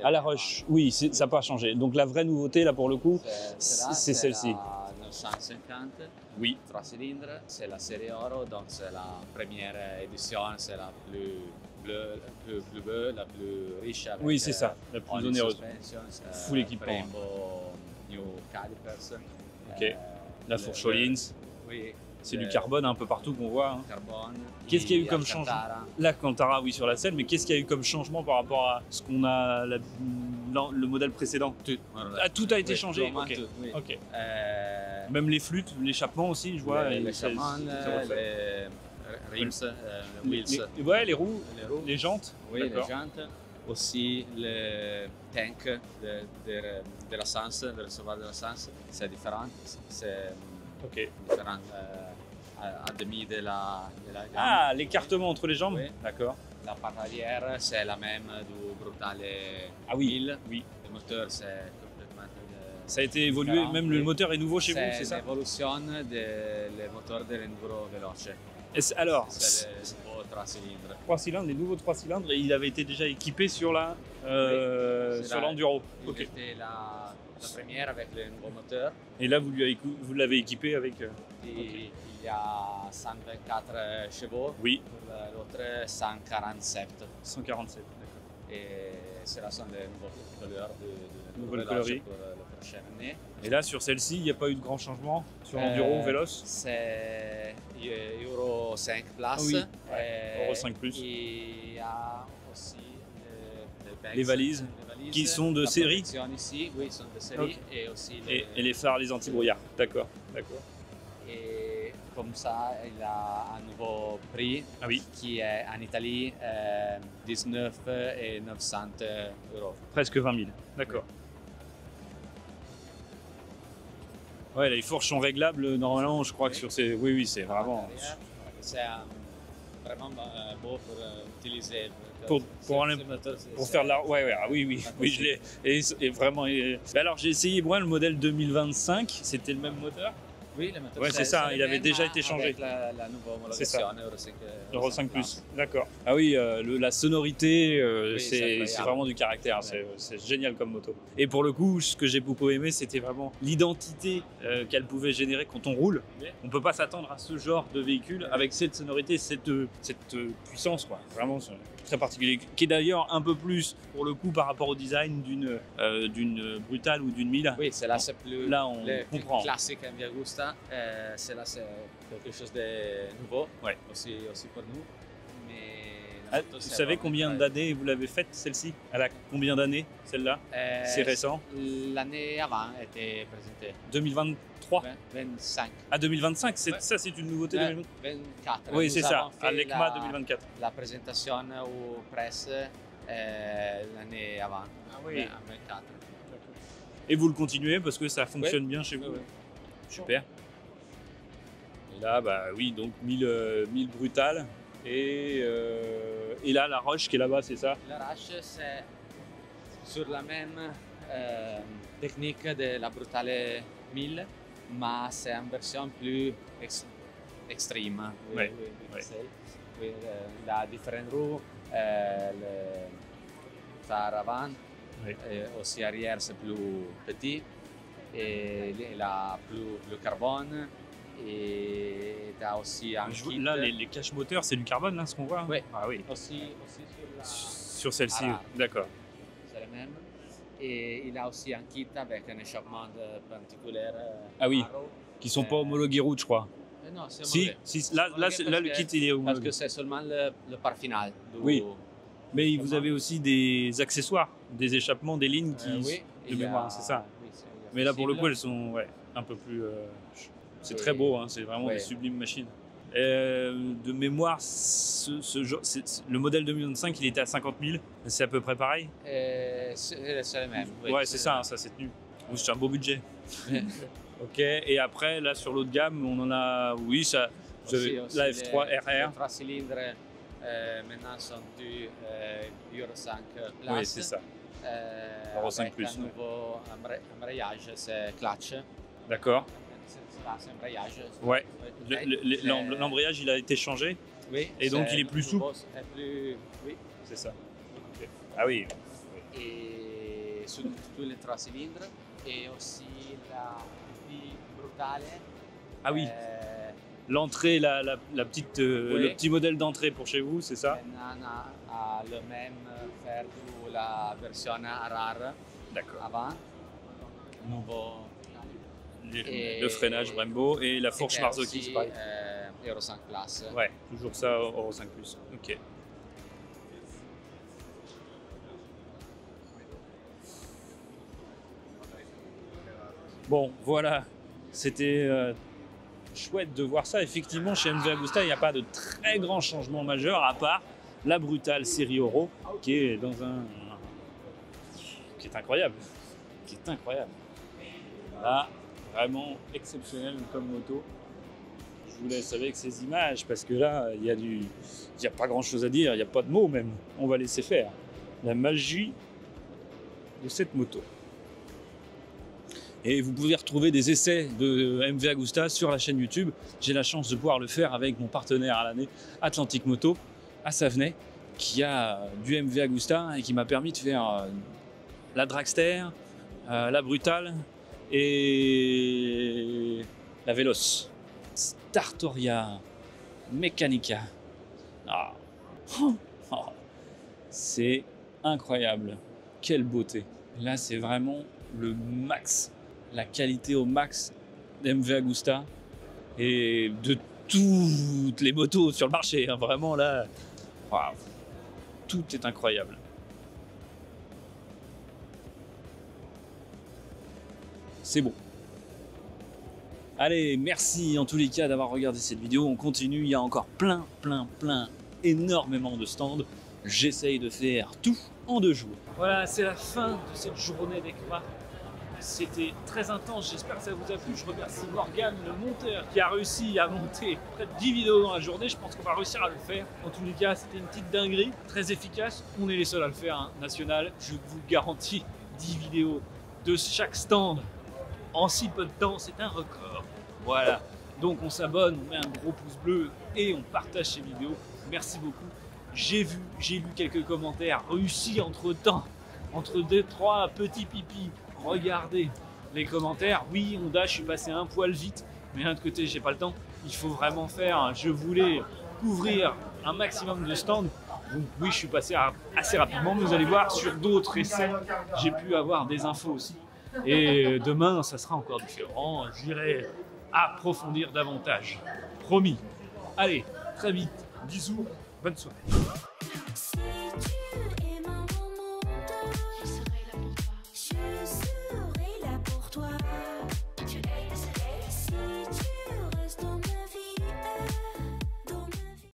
À la Rush, oui, ça n'a pas changé. Donc la vraie nouveauté, là, pour le coup, c'est celle-ci. La 950, Oui. 3 cylindres, c'est la série Oro, donc c'est la première édition, c'est la plus bleue, la plus riche. Avec, Oui, c'est ça, la plus onéreuse. Full équipement. Brembo, New Calipers. Ok. La fourche Collins. Oui. C'est du carbone un peu partout qu'on voit. Hein. Carbone. Qu'est-ce qu'il y a eu comme changement? L'Alcantara, oui, sur la selle, mais qu'est-ce qu'il y a eu comme changement par rapport à ce qu'on a, le modèle précédent? Tout a été changé. Ok. Tout, oui. Okay. Même les flûtes, l'échappement aussi, je vois. L'échappement, les rims, wheels. Ouais, les roues, les jantes. Oui, les jantes. Aussi le tank de l'essence, le réservoir de l'essence, c'est différent. C'est différent à demi de la gamme. Ah, l'écartement entre les jambes. Oui. D'accord. La part arrière, c'est la même du Brutale 1000. Oui. Le moteur, c'est complètement ça a été évolué, différent. Même le moteur est nouveau chez vous, c'est ça? C'est l'évolution des moteurs de l'Enduro Veloce. Alors, c'est les nouveaux 3 cylindres. 3 cylindres, les nouveaux 3 cylindres, et il avait été déjà équipé sur sur l'Enduro. Il était la première avec le nouveau moteur. Et là, vous l'avez équipé avec... Il y a 124 chevaux. Oui. L'autre 147. 147, d'accord. Et cela sont les nouvelles couleurs pour la prochaine année. Et là, sur celle-ci, il n'y a pas eu de grand changement sur l'Enduro Veloce? C'est Euro 5 Plus. Oui. Euro 5 Plus. Il y a aussi les valises qui sont de série. Ici, oui, sont de série. Okay. Et aussi les phares, les anti-brouillard. D'accord. Et comme ça, il a un nouveau prix qui est en Italie 19 et 900 euros. Presque 20 000. D'accord. Ouais, les fourches sont réglables normalement, je crois que sur ces... Oui, c'est vraiment... C'est vraiment beau pour utiliser. Pour faire de la... Oui, je l'ai. Et vraiment... Alors, j'ai essayé, moi, le modèle 2025, c'était le même moteur. Oui, le moteur. Ouais, c'est ça, il avait déjà été changé. Avec la nouvelle homologation, Euro 5 Plus. D'accord. Ah oui, la sonorité, c'est vraiment du caractère. C'est génial comme moto. Et pour le coup, ce que j'ai beaucoup aimé, c'était vraiment l'identité qu'elle pouvait générer quand on roule. Oui. On ne peut pas s'attendre à ce genre de véhicule avec cette sonorité, cette puissance, quoi. Vraiment, c'est très particulier. Qui est d'ailleurs un peu plus, pour le coup, par rapport au design d'une Brutale ou d'une 1000. Oui, c'est là, c'est plus, là, on comprend. Classique en Via Augusta. C'est quelque chose de nouveau aussi pour nous. Mais vous savez combien d'années vous l'avez faite, celle-ci? Elle a combien d'années, celle-là? C'est récent? L'année avant était présentée. 2023? 25. Ah, 2025, ça c'est une nouveauté? 24. Oui, c'est ça, à l'ECMA 2024. La présentation au presse l'année avant, en 2024. Et vous le continuez parce que ça fonctionne bien chez vous? Super. Et là, donc 1000 brutales. Et là, la Rush qui est là-bas, c'est ça? La Rush, c'est sur la même technique de la Brutale 1000, mais c'est en version plus extrême. Il a différentes roues, le phare avant, et aussi arrière, c'est plus petit. Et il a plus le carbone et tu as aussi un kit. Là, les caches moteurs, c'est du carbone, là, ce qu'on voit? Oui. Ah oui. Aussi sur celle-ci, d'accord. C'est le même. Et il a aussi un kit avec un échappement particulier. Qui ne sont pas homologués route, je crois. Non, c'est homologué. Là, le kit, il est homologué. Parce que c'est seulement le part final. Oui. Mais vous avez aussi des accessoires, des échappements, des lignes qui... de mémoire, c'est ça. Mais là, pour le coup, elles sont un peu plus... c'est très beau, hein, c'est vraiment des sublimes machines. De mémoire, le modèle 2025, il était à 50 000. C'est à peu près pareil? C'est le même. Ouais, c'est ça, ça s'est tenu. C'est un beau budget. Ok, et après, là, sur l'autre gamme, on en a... Oui, ça... Vous avez la F3 RR. Les 3 cylindres, maintenant, sont du Euro 5 Plus. Oui, c'est ça. Euro 5 Plus. Un nouveau embrayage, c'est clutch. D'accord. C'est embrayage. Ouais. L'embrayage, il a été changé. Oui. Et donc, il est plus souple. Oui. C'est ça. Okay. Ah oui. Et sur tous les 3 cylindres et aussi la petite brutale. Ah oui, l'entrée, la petite, oui. le petit modèle d'entrée pour chez vous, c'est ça? A le même faire que la version rare avant. Nouveau. Le freinage Brembo et la fourche Marzocchi, c'est pareil. Euro 5 Plus. Ouais, toujours ça, Euro 5 Plus. Ok. Bon, voilà, c'était chouette de voir ça. Effectivement, chez MV Agusta, il n'y a pas de très grands changements majeurs, à part la brutale série Oro, qui est dans qui est incroyable. Qui est incroyable. Là, vraiment exceptionnel comme moto. Je vous laisse avec ces images, parce que là, il y a pas grand-chose à dire, il n'y a pas de mots même. On va laisser faire. La magie de cette moto. Et vous pouvez retrouver des essais de MV Agusta sur la chaîne YouTube. J'ai la chance de pouvoir le faire avec mon partenaire à l'année, Atlantic Moto, à Savenay, qui a du MV Agusta et qui m'a permis de faire la Dragster, la Brutale et la Veloce. Startoria Mechanica. Ah. Oh. C'est incroyable. Quelle beauté. Là, c'est vraiment le max. La qualité au max d'MV Agusta et de toutes les motos sur le marché. Hein. Vraiment là, wow. Tout est incroyable. C'est bon. Allez, merci en tous les cas d'avoir regardé cette vidéo. On continue, il y a encore plein, énormément de stands. J'essaye de faire tout en 2 jours. Voilà, c'est la fin de cette journée d'EICMA. C'était très intense, j'espère que ça vous a plu. Je remercie Morgane, le monteur, qui a réussi à monter près de 10 vidéos dans la journée. Je pense qu'on va réussir à le faire. En tous les cas, c'était une petite dinguerie, très efficace. On est les seuls à le faire, hein, national. Je vous garantis 10 vidéos de chaque stand en si peu de temps, c'est un record. Voilà, donc on s'abonne, on met un gros pouce bleu et on partage ces vidéos. Merci beaucoup. J'ai lu quelques commentaires réussis entre-temps, entre 2-3 petits pipis. Regardez les commentaires. Oui, Honda, je suis passé un poil vite, mais d'un autre côté, j'ai pas le temps. Il faut vraiment faire. Je voulais couvrir un maximum de stands. Donc oui, je suis passé assez rapidement, mais vous allez voir, sur d'autres essais, j'ai pu avoir des infos aussi. Et demain, ça sera encore différent. J'irai approfondir davantage. Promis. Allez, très vite. Bisous. Bonne soirée.